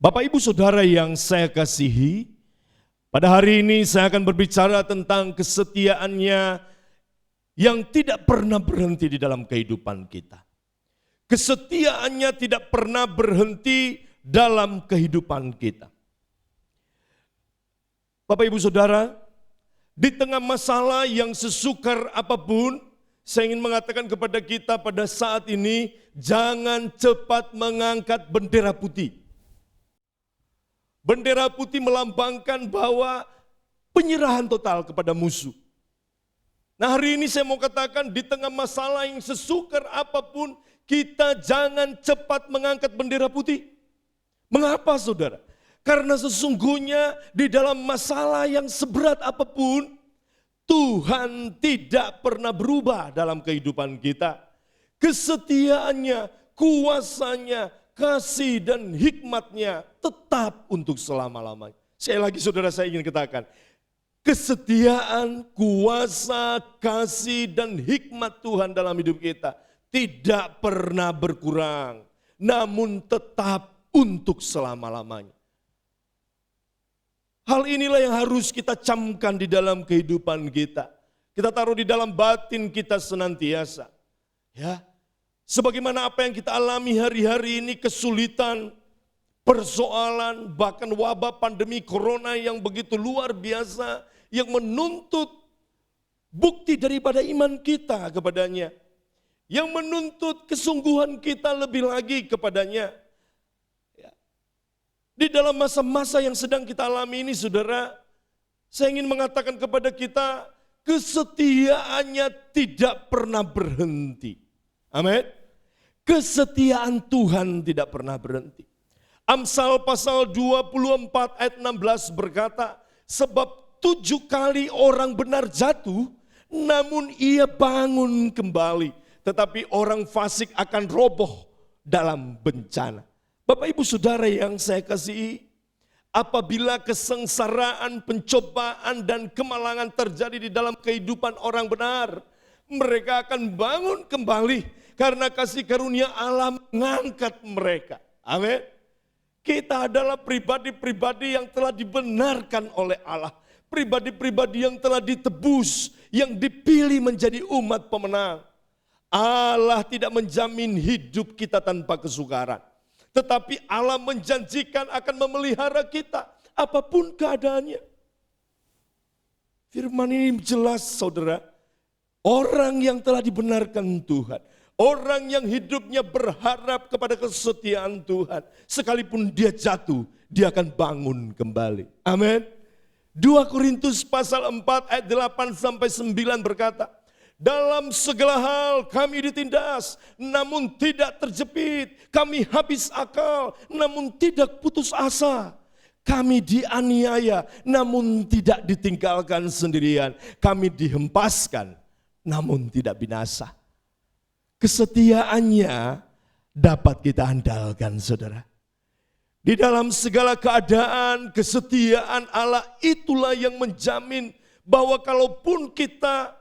Bapak Ibu Saudara yang saya kasihi, pada hari ini saya akan berbicara tentang kesetiaannya yang tidak pernah berhenti di dalam kehidupan kita. Kesetiaannya tidak pernah berhenti dalam kehidupan kita. Bapak Ibu Saudara, di tengah masalah yang sesukar apapun, saya ingin mengatakan kepada kita pada saat ini, jangan cepat mengangkat bendera putih. Bendera putih melambangkan bahwa penyerahan total kepada musuh. Nah, hari ini saya mau katakan di tengah masalah yang sesukar apapun, kita jangan cepat mengangkat bendera putih. Mengapa saudara? Karena sesungguhnya di dalam masalah yang seberat apapun, Tuhan tidak pernah berubah dalam kehidupan kita. Kesetiaannya, kuasanya, kasih dan hikmatnya tetap untuk selama-lamanya. Sekali lagi saudara, saya ingin katakan, kesetiaan, kuasa, kasih dan hikmat Tuhan dalam hidup kita tidak pernah berkurang, namun tetap untuk selama-lamanya. Hal inilah yang harus kita camkan di dalam kehidupan kita. Kita taruh di dalam batin kita senantiasa. Ya, sebagaimana apa yang kita alami hari-hari ini, kesulitan, persoalan, bahkan wabah pandemi corona yang begitu luar biasa, yang menuntut bukti daripada iman kita kepadanya, yang menuntut kesungguhan kita lebih lagi kepadanya. Di dalam masa-masa yang sedang kita alami ini saudara, saya ingin mengatakan kepada kita, kesetiaannya tidak pernah berhenti. Amin. Kesetiaan Tuhan tidak pernah berhenti. Amsal pasal 24 ayat 16 berkata, sebab 7 kali orang benar jatuh, namun ia bangun kembali. Tetapi orang fasik akan roboh dalam bencana. Bapak Ibu Saudara yang saya kasihi, apabila kesengsaraan, pencobaan dan kemalangan terjadi di dalam kehidupan orang benar, mereka akan bangun kembali karena kasih karunia Allah mengangkat mereka. Amin. Kita adalah pribadi-pribadi yang telah dibenarkan oleh Allah. Pribadi-pribadi yang telah ditebus, yang dipilih menjadi umat pemenang. Allah tidak menjamin hidup kita tanpa kesukaran. Tetapi Allah menjanjikan akan memelihara kita apapun keadaannya. Firman ini jelas saudara, orang yang telah dibenarkan Tuhan, orang yang hidupnya berharap kepada kesetiaan Tuhan, sekalipun dia jatuh, dia akan bangun kembali. Amin. 2 Korintus pasal 4 ayat 8 sampai 9 berkata, dalam segala hal kami ditindas, namun tidak terjepit. Kami habis akal, namun tidak putus asa. Kami dianiaya, namun tidak ditinggalkan sendirian. Kami dihempaskan, namun tidak binasa. Kesetiaannya dapat kita andalkan, saudara. Di dalam segala keadaan, kesetiaan Allah itulah yang menjamin bahwa kalaupun kita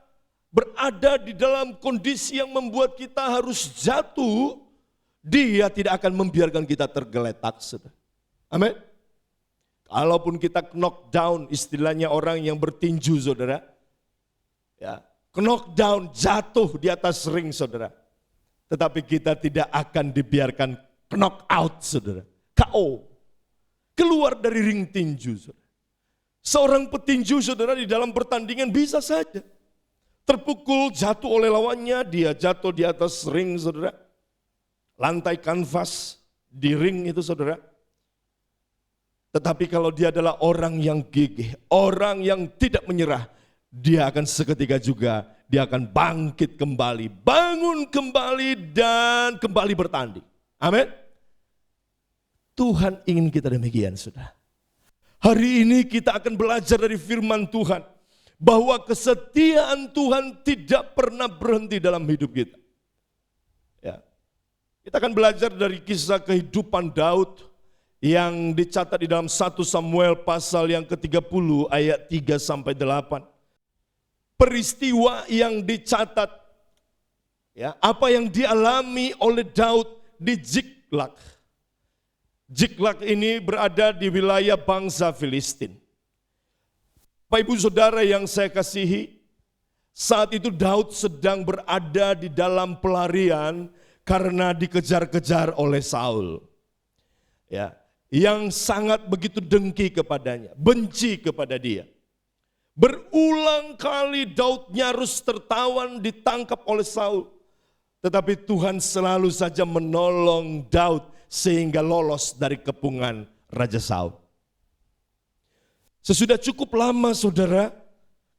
berada di dalam kondisi yang membuat kita harus jatuh, dia tidak akan membiarkan kita tergeletak. Amin. Kalaupun kita knockdown, istilahnya orang yang bertinju saudara, ya, knockdown, jatuh di atas ring saudara, tetapi kita tidak akan dibiarkan knockout saudara, KO, keluar dari ring tinju saudara. Seorang petinju saudara di dalam pertandingan bisa saja terpukul, jatuh oleh lawannya, dia jatuh di atas ring saudara. Lantai kanvas di ring itu saudara. Tetapi kalau dia adalah orang yang gigih, orang yang tidak menyerah, dia akan seketika juga, dia akan bangkit kembali, bangun kembali dan kembali bertanding. Amin. Tuhan ingin kita demikian saudara. Hari ini kita akan belajar dari firman Tuhan, bahwa kesetiaan Tuhan tidak pernah berhenti dalam hidup kita. Ya. Kita akan belajar dari kisah kehidupan Daud yang dicatat di dalam 1 Samuel pasal yang ke-30 ayat 3 sampai 8. Peristiwa yang dicatat, ya, apa yang dialami oleh Daud di Ziklag. Ziklag ini berada di wilayah bangsa Filistin. Bapak Ibu Saudara yang saya kasihi, saat itu Daud sedang berada di dalam pelarian karena dikejar-kejar oleh Saul. Ya, yang sangat begitu dengki kepadanya, benci kepada dia. Berulang kali Daud nyaris tertawan ditangkap oleh Saul. Tetapi Tuhan selalu saja menolong Daud sehingga lolos dari kepungan Raja Saul. Sesudah cukup lama saudara,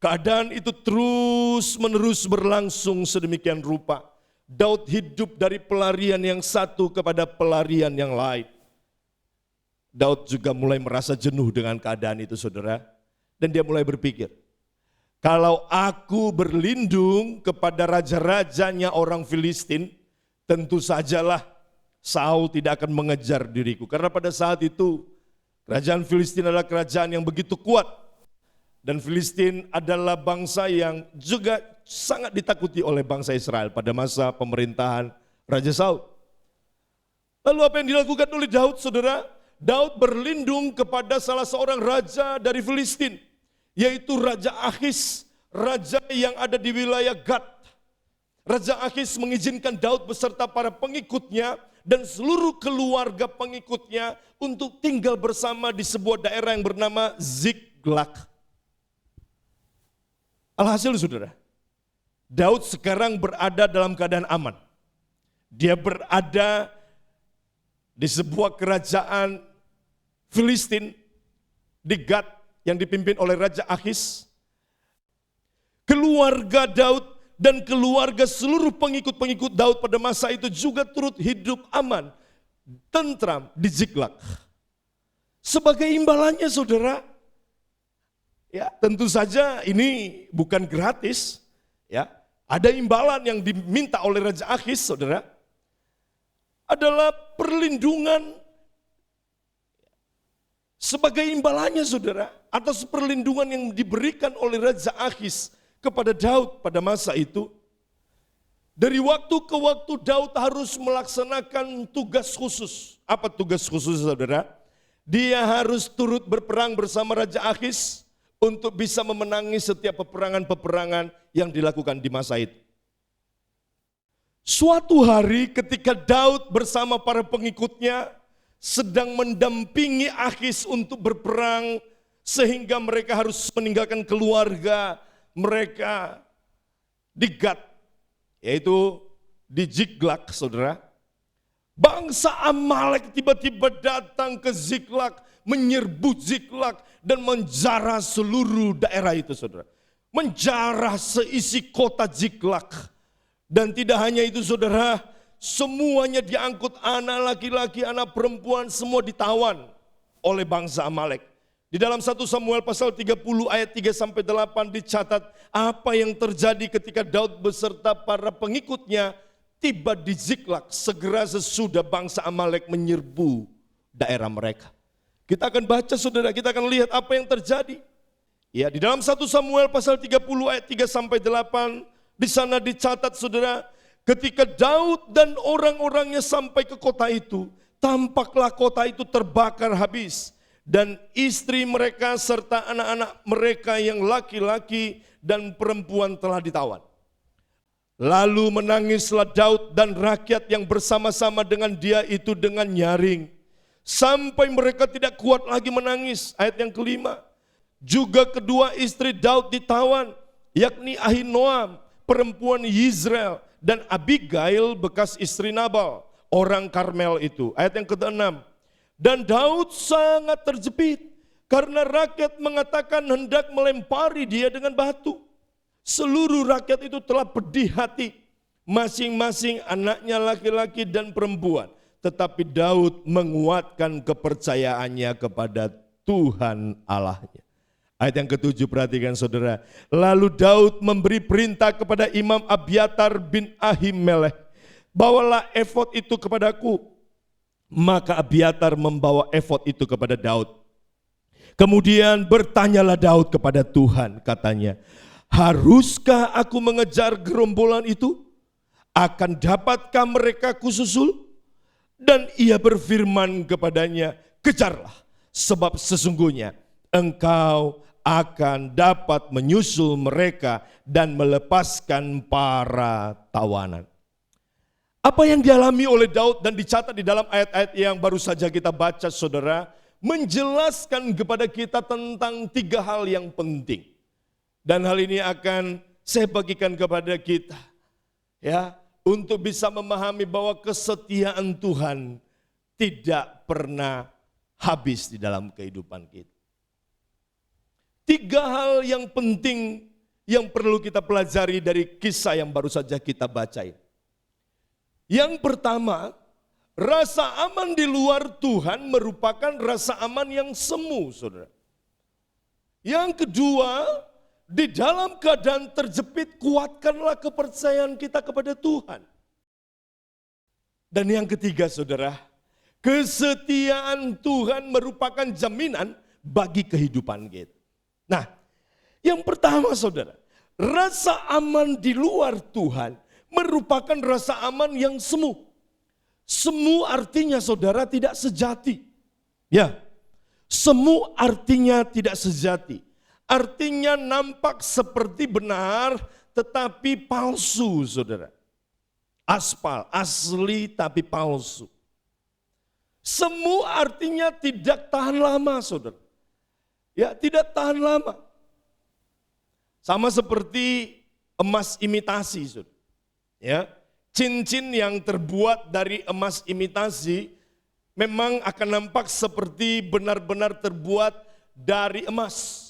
keadaan itu terus menerus berlangsung sedemikian rupa. Daud hidup dari pelarian yang satu kepada pelarian yang lain. Daud juga mulai merasa jenuh dengan keadaan itu saudara. Dan dia mulai berpikir, kalau aku berlindung kepada raja-rajanya orang Filistin, tentu sajalah Saul tidak akan mengejar diriku. Karena pada saat itu, kerajaan Filistin adalah kerajaan yang begitu kuat. Dan Filistin adalah bangsa yang juga sangat ditakuti oleh bangsa Israel pada masa pemerintahan Raja Saul. Lalu apa yang dilakukan oleh Daud, saudara? Daud berlindung kepada salah seorang raja dari Filistin, yaitu Raja Akhis, raja yang ada di wilayah Gad. Raja Akhis mengizinkan Daud beserta para pengikutnya dan seluruh keluarga pengikutnya untuk tinggal bersama di sebuah daerah yang bernama Ziklag. Alhasil saudara, Daud sekarang berada dalam keadaan aman. Dia berada di sebuah kerajaan Filistin di Gad yang dipimpin oleh Raja Akhis. Keluarga Daud dan keluarga seluruh pengikut-pengikut Daud pada masa itu juga turut hidup aman, tentram di Ziklag. Sebagai imbalannya saudara, ya tentu saja ini bukan gratis, ya ada imbalan yang diminta oleh Raja Akhis saudara, adalah perlindungan. Sebagai imbalannya saudara, atas perlindungan yang diberikan oleh Raja Akhis kepada Daud pada masa itu, dari waktu ke waktu Daud harus melaksanakan tugas khusus. Apa tugas khusus saudara? Dia harus turut berperang bersama Raja Akhis untuk bisa memenangi setiap peperangan-peperangan yang dilakukan di masa itu. Suatu hari ketika Daud bersama para pengikutnya sedang mendampingi Akhis untuk berperang, sehingga mereka harus meninggalkan keluarga mereka di Gad, yaitu di Ziklag saudara. Bangsa Amalek tiba-tiba datang ke Ziklag, menyerbu Ziklag dan menjarah seluruh daerah itu saudara. Menjarah seisi kota Ziklag. Dan tidak hanya itu saudara, semuanya diangkut, anak laki-laki, anak perempuan, semua ditawan oleh bangsa Amalek. Di dalam 1 Samuel pasal 30 ayat 3-8 dicatat apa yang terjadi ketika Daud beserta para pengikutnya tiba di Ziklag segera sesudah bangsa Amalek menyerbu daerah mereka. Kita akan baca saudara, kita akan lihat apa yang terjadi. Ya, di dalam 1 Samuel pasal 30 ayat 3-8 di sana dicatat saudara, ketika Daud dan orang-orangnya sampai ke kota itu, tampaklah kota itu terbakar habis. Dan istri mereka serta anak-anak mereka yang laki-laki dan perempuan telah ditawan. Lalu menangislah Daud dan rakyat yang bersama-sama dengan dia itu dengan nyaring. Sampai mereka tidak kuat lagi menangis. Ayat yang kelima. Juga kedua istri Daud ditawan, yakni Ahinoam, perempuan Yizrael, dan Abigail bekas istri Nabal, orang Karmel itu. Ayat yang ke-6. Dan Daud sangat terjepit karena rakyat mengatakan hendak melempari dia dengan batu. Seluruh rakyat itu telah pedih hati, masing-masing anaknya laki-laki dan perempuan. Tetapi Daud menguatkan kepercayaannya kepada Tuhan Allahnya. Ayat yang ke-7 perhatikan saudara. Lalu Daud memberi perintah kepada Imam Abiatar bin Ahimelech, bawalah efod itu kepadaku. Maka Abiatar membawa efod itu kepada Daud. Kemudian bertanyalah Daud kepada Tuhan, katanya, haruskah aku mengejar gerombolan itu? Akan dapatkah mereka kususul? Dan ia berfirman kepadanya, kejarlah, sebab sesungguhnya engkau akan dapat menyusul mereka dan melepaskan para tawanan. Apa yang dialami oleh Daud dan dicatat di dalam ayat-ayat yang baru saja kita baca, saudara, menjelaskan kepada kita tentang 3 hal yang penting. Dan hal ini akan saya bagikan kepada kita, ya, untuk bisa memahami bahwa kesetiaan Tuhan tidak pernah habis di dalam kehidupan kita. 3 hal yang penting yang perlu kita pelajari dari kisah yang baru saja kita bacain. Yang pertama, rasa aman di luar Tuhan merupakan rasa aman yang semu, saudara. Yang kedua, di dalam keadaan terjepit, kuatkanlah kepercayaan kita kepada Tuhan. Dan yang ketiga, saudara, kesetiaan Tuhan merupakan jaminan bagi kehidupan kita. Nah, yang pertama, saudara, rasa aman di luar Tuhan merupakan rasa aman yang semu. Semu artinya, saudara, tidak sejati. Ya, semu artinya tidak sejati. Artinya nampak seperti benar tetapi palsu, saudara. Aspal, asli tapi palsu. Semu artinya tidak tahan lama, saudara. Ya, tidak tahan lama. Sama seperti emas imitasi, saudara. Ya, cincin yang terbuat dari emas imitasi memang akan nampak seperti benar-benar terbuat dari emas.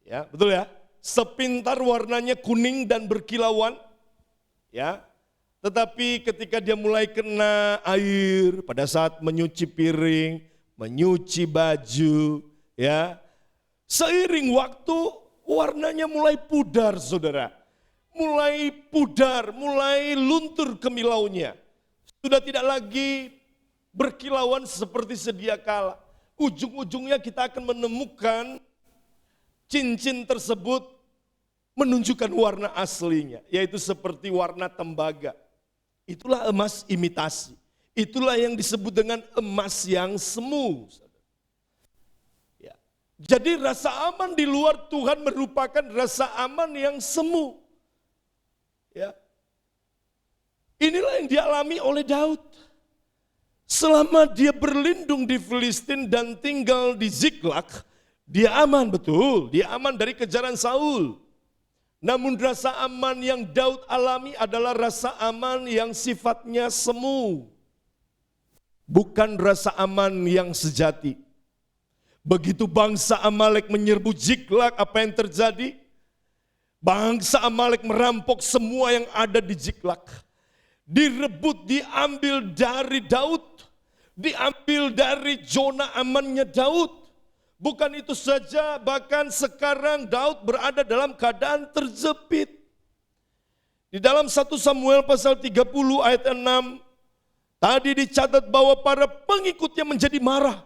Ya, betul ya? Sepintar warnanya kuning dan berkilauan. Ya. Tetapi ketika dia mulai kena air, pada saat menyuci piring, menyuci baju, ya, seiring waktu warnanya mulai pudar, saudara. Mulai pudar, mulai luntur kemilaunya. Sudah tidak lagi berkilauan seperti sedia kala. Ujung-ujungnya kita akan menemukan cincin tersebut menunjukkan warna aslinya, yaitu seperti warna tembaga. Itulah emas imitasi. Itulah yang disebut dengan emas yang semu. Ya. Jadi rasa aman di luar Tuhan merupakan rasa aman yang semu. Ya. Inilah yang dialami oleh Daud. Selama dia berlindung di Filistin dan tinggal di Ziklag, dia aman, betul. Dia aman dari kejaran Saul. Namun rasa aman yang Daud alami adalah rasa aman yang sifatnya semu. Bukan rasa aman yang sejati. Begitu bangsa Amalek menyerbu Ziklag, apa yang terjadi? Bangsa Amalek merampok semua yang ada di Ziklag. Direbut, diambil dari Daud. Diambil dari zona amannya Daud. Bukan itu saja, bahkan sekarang Daud berada dalam keadaan terjepit. Di dalam 1 Samuel pasal 30 ayat 6, tadi dicatat bahwa para pengikutnya menjadi marah.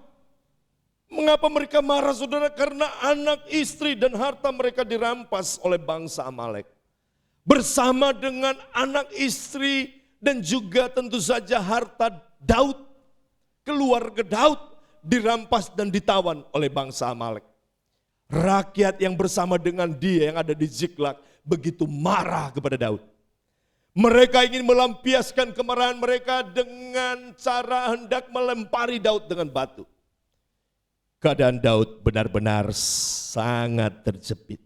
Mengapa mereka marah, saudara? Karena anak, istri, dan harta mereka dirampas oleh bangsa Amalek. Bersama dengan anak, istri, dan juga tentu saja harta Daud, keluarga Daud, dirampas dan ditawan oleh bangsa Amalek. Rakyat yang bersama dengan dia yang ada di Ziklag begitu marah kepada Daud. Mereka ingin melampiaskan kemarahan mereka dengan cara hendak melempari Daud dengan batu. Keadaan Daud benar-benar sangat terjepit.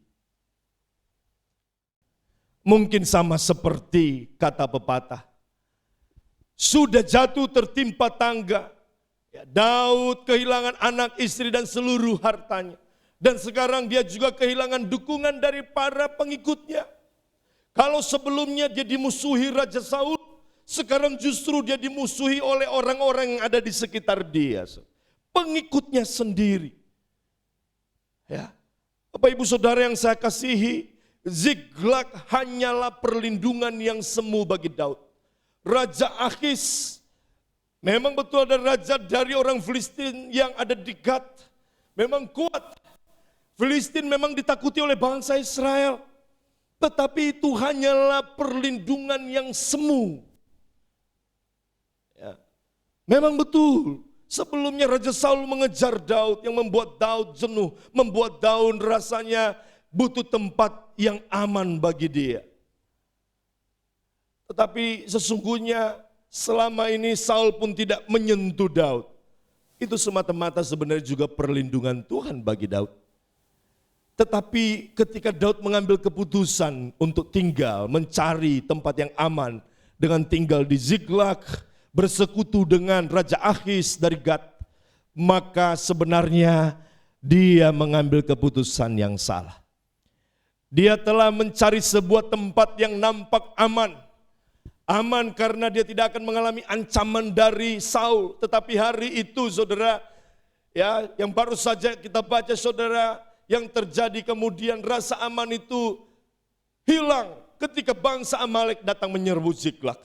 Mungkin sama seperti kata pepatah, sudah jatuh tertimpa tangga. Ya, Daud kehilangan anak, istri, dan seluruh hartanya. Dan sekarang dia juga kehilangan dukungan dari para pengikutnya. Kalau sebelumnya dia dimusuhi Raja Saul, sekarang justru dia dimusuhi oleh orang-orang yang ada di sekitar dia. Pengikutnya sendiri. Ya, Bapak Ibu Saudara yang saya kasihi, Ziklag hanyalah perlindungan yang semu bagi Daud. Raja Akhis, memang betul ada raja dari orang Filistin yang ada di Gad. Memang kuat. Filistin memang ditakuti oleh bangsa Israel. Tetapi itu hanyalah perlindungan yang semu. Ya. Memang betul, sebelumnya Raja Saul mengejar Daud yang membuat Daud jenuh, membuat Daud rasanya butuh tempat yang aman bagi dia. Tetapi sesungguhnya selama ini Saul pun tidak menyentuh Daud. Itu semata-mata sebenarnya juga perlindungan Tuhan bagi Daud. Tetapi ketika Daud mengambil keputusan untuk tinggal, mencari tempat yang aman dengan tinggal di Ziklag, bersekutu dengan Raja Akhis dari Gat, maka sebenarnya dia mengambil keputusan yang salah. Dia telah mencari sebuah tempat yang nampak aman. Aman karena dia tidak akan mengalami ancaman dari Saul. Tetapi hari itu saudara, ya, yang baru saja kita baca saudara, yang terjadi kemudian rasa aman itu hilang ketika bangsa Amalek datang menyerbu Ziklag.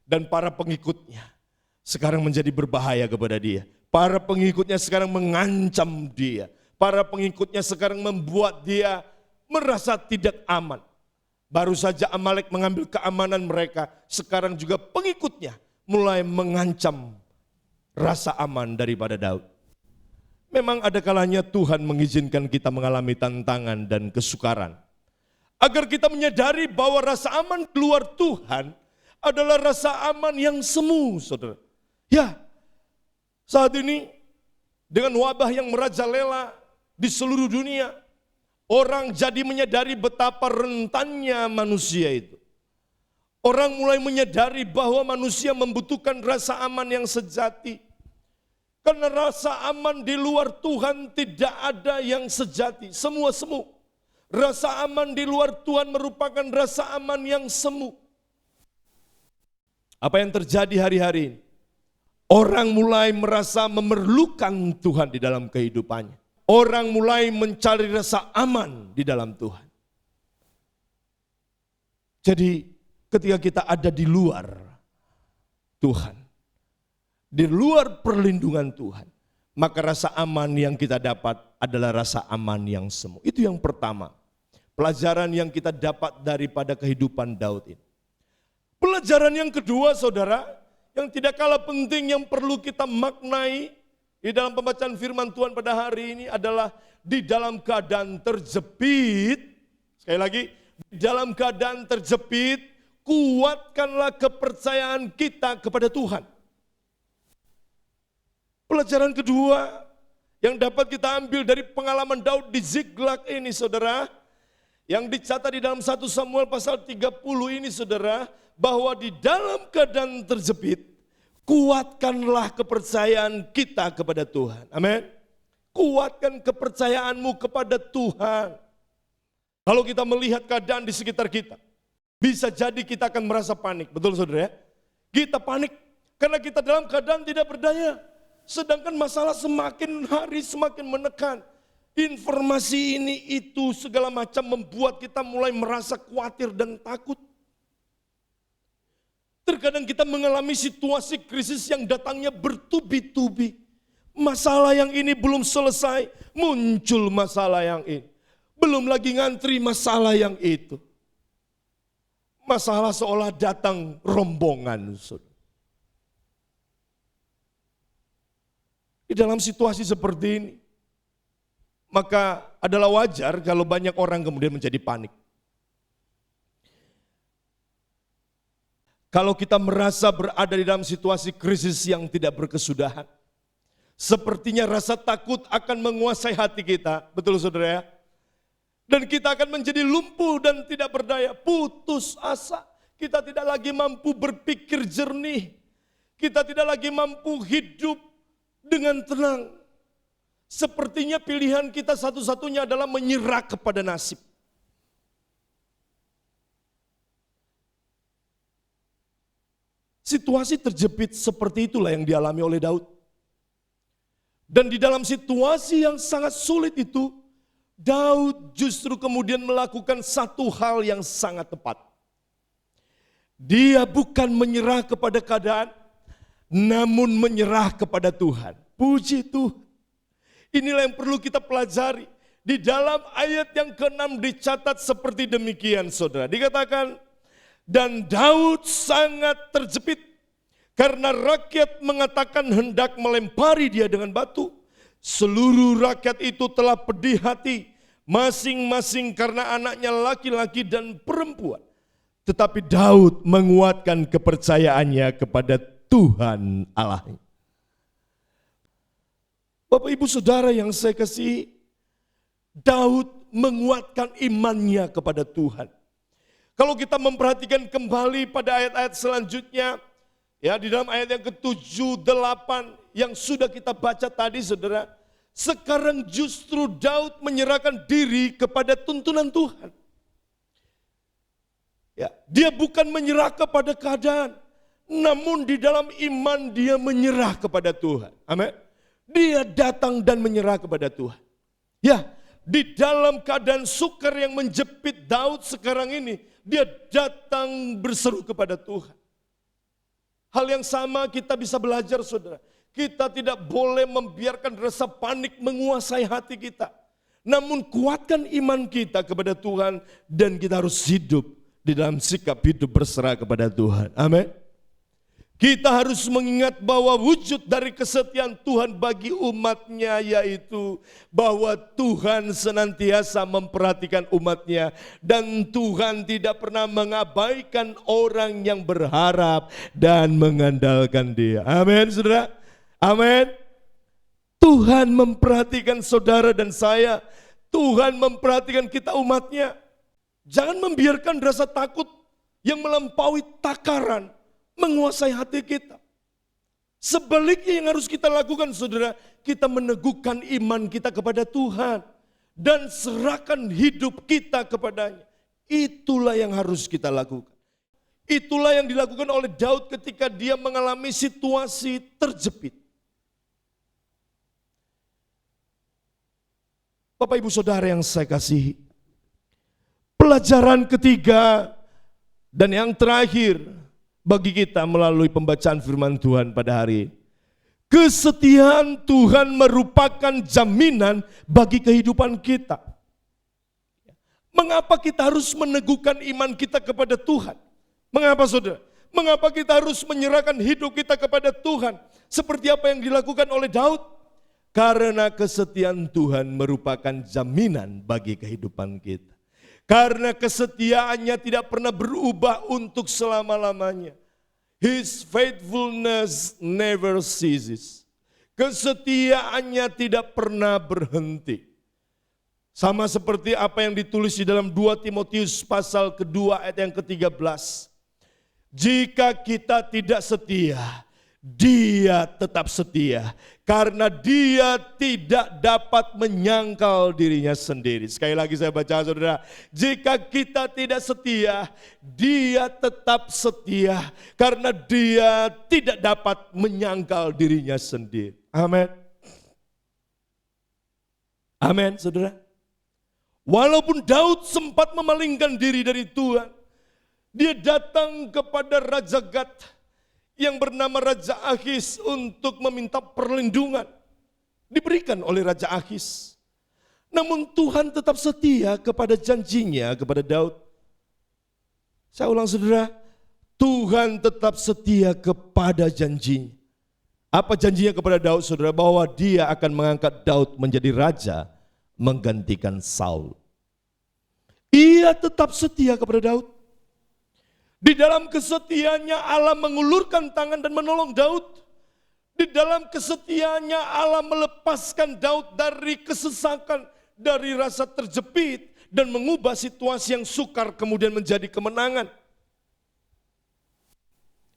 Dan para pengikutnya sekarang menjadi berbahaya kepada dia. Para pengikutnya sekarang mengancam dia. Para pengikutnya sekarang membuat dia merasa tidak aman. Baru saja Amalek mengambil keamanan mereka, sekarang juga pengikutnya mulai mengancam rasa aman daripada Daud. Memang ada kalanya Tuhan mengizinkan kita mengalami tantangan dan kesukaran, agar kita menyadari bahwa rasa aman keluar Tuhan adalah rasa aman yang semu, saudara. Ya, saat ini dengan wabah yang merajalela di seluruh dunia, orang jadi menyadari betapa rentannya manusia itu. Orang mulai menyadari bahwa manusia membutuhkan rasa aman yang sejati. Karena rasa aman di luar Tuhan tidak ada yang sejati, semua semu. Rasa aman di luar Tuhan merupakan rasa aman yang semu. Apa yang terjadi hari-hari ini? Orang mulai merasa memerlukan Tuhan di dalam kehidupannya. Orang mulai mencari rasa aman di dalam Tuhan. Jadi ketika kita ada di luar Tuhan, di luar perlindungan Tuhan, maka rasa aman yang kita dapat adalah rasa aman yang semu. Itu yang pertama. Pelajaran yang kita dapat daripada kehidupan Daud ini. Pelajaran yang kedua saudara, yang tidak kalah penting yang perlu kita maknai di dalam pembacaan firman Tuhan pada hari ini adalah di dalam keadaan terjepit, sekali lagi, di dalam keadaan terjepit, kuatkanlah kepercayaan kita kepada Tuhan. Pelajaran kedua yang dapat kita ambil dari pengalaman Daud di Ziklag ini saudara, yang dicatat di dalam 1 Samuel pasal 30 ini saudara, bahwa di dalam keadaan terjepit, kuatkanlah kepercayaan kita kepada Tuhan. Amin. Kuatkan kepercayaanmu kepada Tuhan. Kalau kita melihat keadaan di sekitar kita, bisa jadi kita akan merasa panik. Betul saudara ya? Kita panik karena kita dalam keadaan tidak berdaya. Sedangkan masalah semakin hari semakin menekan. Informasi ini itu segala macam membuat kita mulai merasa khawatir dan takut. Terkadang kita mengalami situasi krisis yang datangnya bertubi-tubi. Masalah yang ini belum selesai, muncul masalah yang ini. Belum lagi ngantri masalah yang itu. Masalah seolah datang rombongan. Di dalam situasi seperti ini, maka adalah wajar kalau banyak orang kemudian menjadi panik. Kalau kita merasa berada di dalam situasi krisis yang tidak berkesudahan, sepertinya rasa takut akan menguasai hati kita, betul saudara ya? Dan kita akan menjadi lumpuh dan tidak berdaya, putus asa. Kita tidak lagi mampu berpikir jernih, kita tidak lagi mampu hidup dengan tenang. Sepertinya pilihan kita satu-satunya adalah menyerah kepada nasib. Situasi terjepit seperti itulah yang dialami oleh Daud. Dan di dalam situasi yang sangat sulit itu, Daud justru kemudian melakukan satu hal yang sangat tepat. Dia bukan menyerah kepada keadaan, namun menyerah kepada Tuhan. Puji Tuhan. Inilah yang perlu kita pelajari. Di dalam ayat yang ke-6 dicatat seperti demikian saudara. Dikatakan, dan Daud sangat terjepit Karena rakyat mengatakan hendak melempari dia dengan batu. Seluruh rakyat itu telah pedih hati, masing-masing karena anaknya laki-laki dan perempuan. Tetapi Daud menguatkan kepercayaannya kepada Tuhan Allahnya. Bapak Ibu Saudara yang saya kasihi, Daud menguatkan imannya kepada Tuhan. Kalau kita memperhatikan kembali pada ayat-ayat selanjutnya, ya di dalam ayat yang ke-7, 8 yang sudah kita baca tadi saudara, sekarang justru Daud menyerahkan diri kepada tuntunan Tuhan. Ya, dia bukan menyerah kepada keadaan, namun di dalam iman dia menyerah kepada Tuhan. Amin. Dia datang dan menyerah kepada Tuhan. Ya, di dalam keadaan sukar yang menjepit Daud sekarang ini, dia datang berseru kepada Tuhan. Hal yang sama kita bisa belajar saudara. Kita tidak boleh membiarkan rasa panik menguasai hati kita. Namun kuatkan iman kita kepada Tuhan dan kita harus hidup di dalam sikap hidup berserah kepada Tuhan. Amin. Kita harus mengingat bahwa wujud dari kesetiaan Tuhan bagi umatnya yaitu bahwa Tuhan senantiasa memperhatikan umatnya dan Tuhan tidak pernah mengabaikan orang yang berharap dan mengandalkan Dia. Amin, saudara. Amin. Tuhan memperhatikan saudara dan saya. Tuhan memperhatikan kita umatnya. Jangan membiarkan rasa takut yang melampaui takaran menguasai hati kita. Sebaliknya yang harus kita lakukan saudara, kita meneguhkan iman kita kepada Tuhan dan serahkan hidup kita kepadanya. Itulah yang harus kita lakukan. Itulah yang dilakukan oleh Daud ketika dia mengalami situasi terjepit. Bapak Ibu Saudara yang saya kasihi, pelajaran ketiga dan yang terakhir bagi kita melalui pembacaan firman Tuhan pada hari ini. Kesetiaan Tuhan merupakan jaminan bagi kehidupan kita. Mengapa kita harus meneguhkan iman kita kepada Tuhan? Mengapa saudara? Mengapa kita harus menyerahkan hidup kita kepada Tuhan? Seperti apa yang dilakukan oleh Daud? Karena kesetiaan Tuhan merupakan jaminan bagi kehidupan kita. Karena kesetiaannya tidak pernah berubah untuk selama-lamanya. His faithfulness never ceases. Kesetiaannya tidak pernah berhenti. Sama seperti apa yang ditulis di dalam 2 Timotius pasal kedua ayat yang ke-13. Jika kita tidak setia, Dia tetap setia karena Dia tidak dapat menyangkal dirinya sendiri. Sekali lagi saya baca saudara, jika kita tidak setia, Dia tetap setia karena Dia tidak dapat menyangkal dirinya sendiri. Amin. Amin saudara. Walaupun Daud sempat memalingkan diri dari Tuhan, dia datang kepada Raja Gad yang bernama Raja Akhis untuk meminta perlindungan. Diberikan oleh Raja Akhis. Namun Tuhan tetap setia kepada janjinya kepada Daud. Saya ulang saudara, Tuhan tetap setia kepada janjinya. Apa janjinya kepada Daud saudara? Bahwa Dia akan mengangkat Daud menjadi raja menggantikan Saul. Ia tetap setia kepada Daud. Di dalam kesetiaannya Allah mengulurkan tangan dan menolong Daud. Di dalam kesetiaannya Allah melepaskan Daud dari kesesakan, dari rasa terjepit dan mengubah situasi yang sukar kemudian menjadi kemenangan.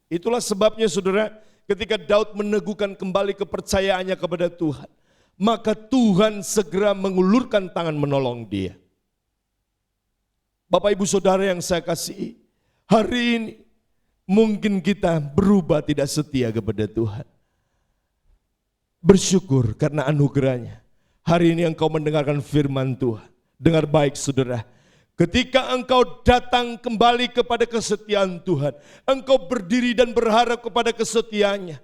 Itulah sebabnya saudara, ketika Daud meneguhkan kembali kepercayaannya kepada Tuhan, maka Tuhan segera mengulurkan tangan menolong dia. Bapak Ibu Saudara yang saya kasihi, hari ini mungkin kita berubah tidak setia kepada Tuhan. Bersyukur karena anugerahnya. Hari ini engkau mendengarkan firman Tuhan. Dengar baik saudara. Ketika engkau datang kembali kepada kesetiaan Tuhan, engkau berdiri dan berharap kepada kesetiaannya,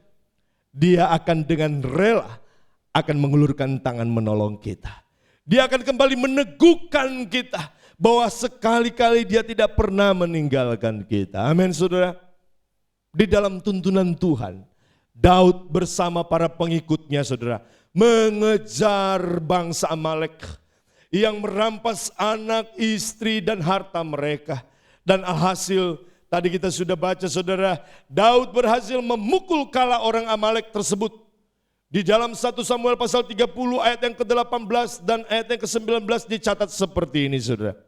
Dia akan dengan rela akan mengulurkan tangan menolong kita. Dia akan kembali meneguhkan kita bahwa sekali-kali Dia tidak pernah meninggalkan kita. Amin saudara. di dalam tuntunan Tuhan. Daud bersama para pengikutnya, saudara, mengejar bangsa Amalek yang merampas anak, istri, dan harta mereka. Dan alhasil, tadi kita sudah baca, saudara, Daud berhasil memukul kala orang Amalek tersebut. Di dalam 1 Samuel pasal 30 ayat yang ke-18 dan ayat yang ke-19 dicatat seperti ini, saudara.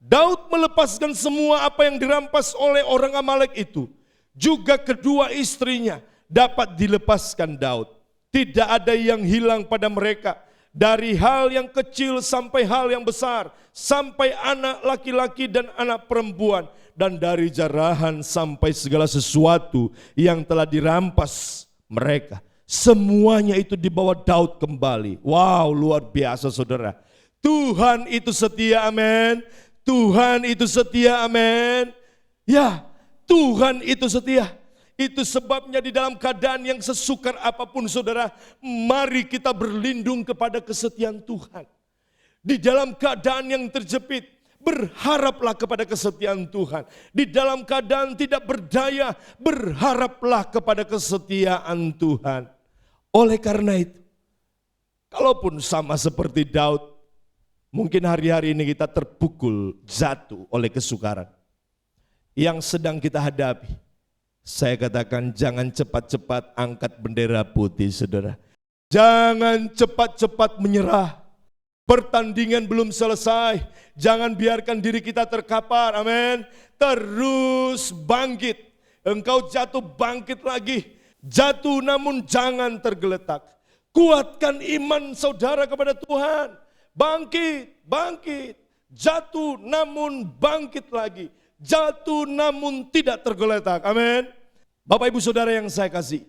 Daud melepaskan semua apa yang dirampas oleh orang Amalek itu. Juga kedua istrinya dapat dilepaskan Daud. Tidak ada yang hilang pada mereka. Dari hal yang kecil sampai hal yang besar. Sampai anak laki-laki dan anak perempuan. Dan dari jarahan sampai segala sesuatu yang telah dirampas mereka. Semuanya itu dibawa Daud kembali. Wow, luar biasa, saudara. Tuhan itu setia, amin. Tuhan itu setia, amin. Ya, Tuhan itu setia. Itu sebabnya di dalam keadaan yang sesukar apapun, saudara, mari kita berlindung kepada kesetiaan Tuhan. Di dalam keadaan yang terjepit, berharaplah kepada kesetiaan Tuhan. Di dalam keadaan tidak berdaya, berharaplah kepada kesetiaan Tuhan. Oleh karena itu, kalaupun sama seperti Daud, mungkin hari-hari ini kita terpukul, jatuh oleh kesukaran yang sedang kita hadapi. Saya katakan jangan cepat-cepat angkat bendera putih, saudara. Jangan cepat-cepat menyerah. Pertandingan belum selesai. Jangan biarkan diri kita terkapar, amin. Terus bangkit. Engkau jatuh, bangkit lagi. Jatuh namun jangan tergeletak. Kuatkan iman saudara kepada Tuhan. Bangkit, bangkit. Jatuh namun bangkit lagi. Jatuh namun tidak tergeletak. Amin. Bapak ibu saudara yang saya kasih,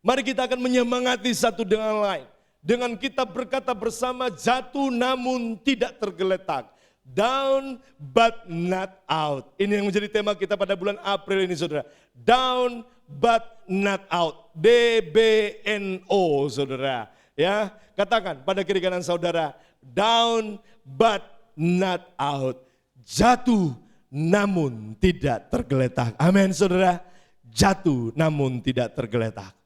mari kita akan menyemangati satu dengan lain. Dengan kita berkata bersama, jatuh namun tidak tergeletak. Down but not out. Ini yang menjadi tema kita pada bulan April ini, saudara. Down but not out. DBNO, saudara. Ya, katakan pada kiri kanan saudara, down but not out. Jatuh namun tidak tergeletak. Amin, saudara. Jatuh namun tidak tergeletak.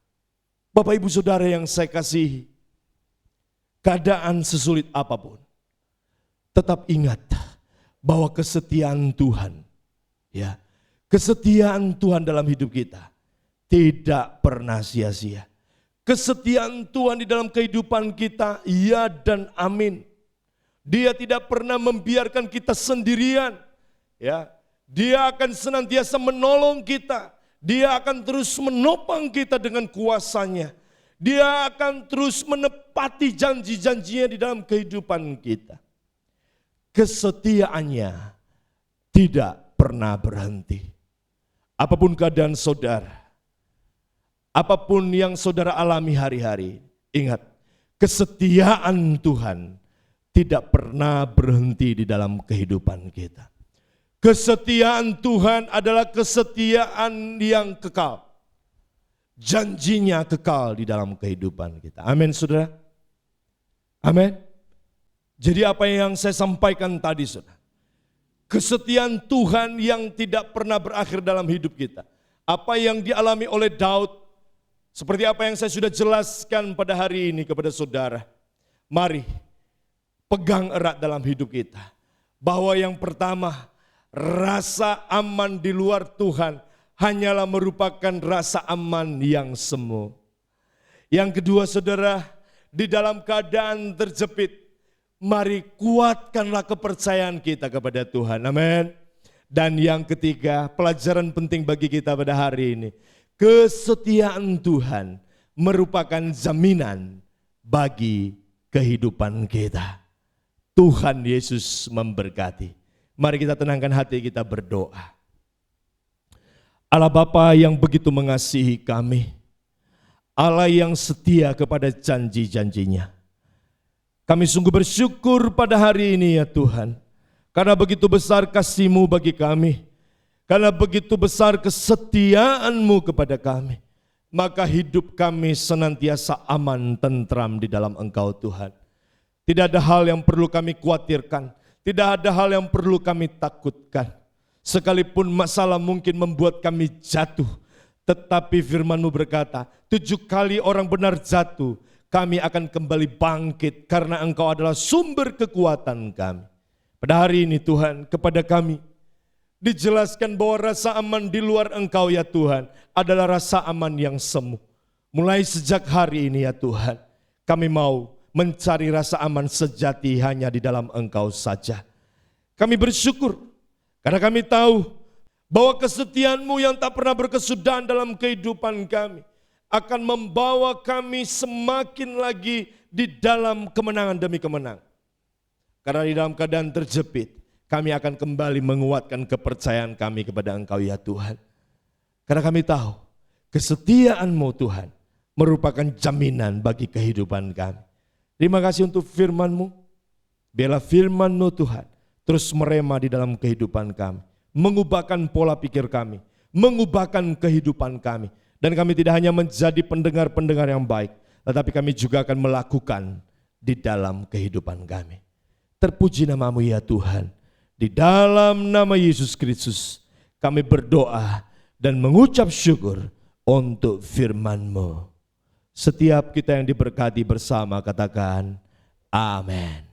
Bapak ibu saudara yang saya kasihi, keadaan sesulit apapun, tetap ingat bahwa kesetiaan Tuhan, ya, kesetiaan Tuhan dalam hidup kita tidak pernah sia-sia. Kesetiaan Tuhan di dalam kehidupan kita, ya dan amin. Dia tidak pernah membiarkan kita sendirian, ya. Dia akan senantiasa menolong kita. Dia akan terus menopang kita dengan kuasanya. Dia akan terus menepati janji-janjinya di dalam kehidupan kita. Kesetiaannya tidak pernah berhenti. Apapun keadaan saudara, apapun yang saudara alami hari-hari, ingat, kesetiaan Tuhan tidak pernah berhenti di dalam kehidupan kita. Kesetiaan Tuhan adalah kesetiaan yang kekal. Janjinya kekal di dalam kehidupan kita. Amin, saudara. Amin. Jadi apa yang saya sampaikan tadi, saudara, kesetiaan Tuhan yang tidak pernah berakhir dalam hidup kita. Apa yang dialami oleh Daud, seperti apa yang saya sudah jelaskan pada hari ini kepada saudara. Mari pegang erat dalam hidup kita. Bahwa yang pertama, rasa aman di luar Tuhan hanyalah merupakan rasa aman yang semu. Yang kedua, saudara, di dalam keadaan terjepit, mari kuatkanlah kepercayaan kita kepada Tuhan. Amin. Dan yang ketiga, pelajaran penting bagi kita pada hari ini, kesetiaan Tuhan merupakan jaminan bagi kehidupan kita. Tuhan Yesus memberkati. Mari kita tenangkan hati kita, berdoa. Allah Bapa yang begitu mengasihi kami, Allah yang setia kepada janji-janjinya. Kami sungguh bersyukur pada hari ini ya Tuhan, karena begitu besar kasih-Mu bagi kami, karena begitu besar kesetiaan-Mu kepada kami, maka hidup kami senantiasa aman, tentram di dalam Engkau Tuhan. Tidak ada hal yang perlu kami khawatirkan, tidak ada hal yang perlu kami takutkan. Sekalipun masalah mungkin membuat kami jatuh, Tetapi firman-Mu berkata, 7 kali orang benar jatuh, kami akan kembali bangkit karena Engkau adalah sumber kekuatan kami. Pada hari ini Tuhan, kepada kami dijelaskan bahwa rasa aman di luar Engkau ya Tuhan adalah rasa aman yang semu. Mulai sejak hari ini ya Tuhan, kami mau mencari rasa aman sejati hanya di dalam Engkau saja. Kami bersyukur karena kami tahu bahwa kesetiaan-Mu yang tak pernah berkesudahan dalam kehidupan kami akan membawa kami semakin lagi di dalam kemenangan demi kemenangan. Karena di dalam keadaan terjepit, kami akan kembali menguatkan kepercayaan kami kepada Engkau ya Tuhan. Karena kami tahu kesetiaan-Mu Tuhan merupakan jaminan bagi kehidupan kami. Terima kasih untuk firman-Mu. Biarlah firman-Mu Tuhan terus merema di dalam kehidupan kami. Mengubahkan pola pikir kami, mengubahkan kehidupan kami. Dan kami tidak hanya menjadi pendengar-pendengar yang baik, tetapi kami juga akan melakukan di dalam kehidupan kami. Terpuji nama-Mu ya Tuhan. Di dalam nama Yesus Kristus kami berdoa dan mengucap syukur untuk firman-Mu. Setiap kita yang diberkati bersama katakan amin.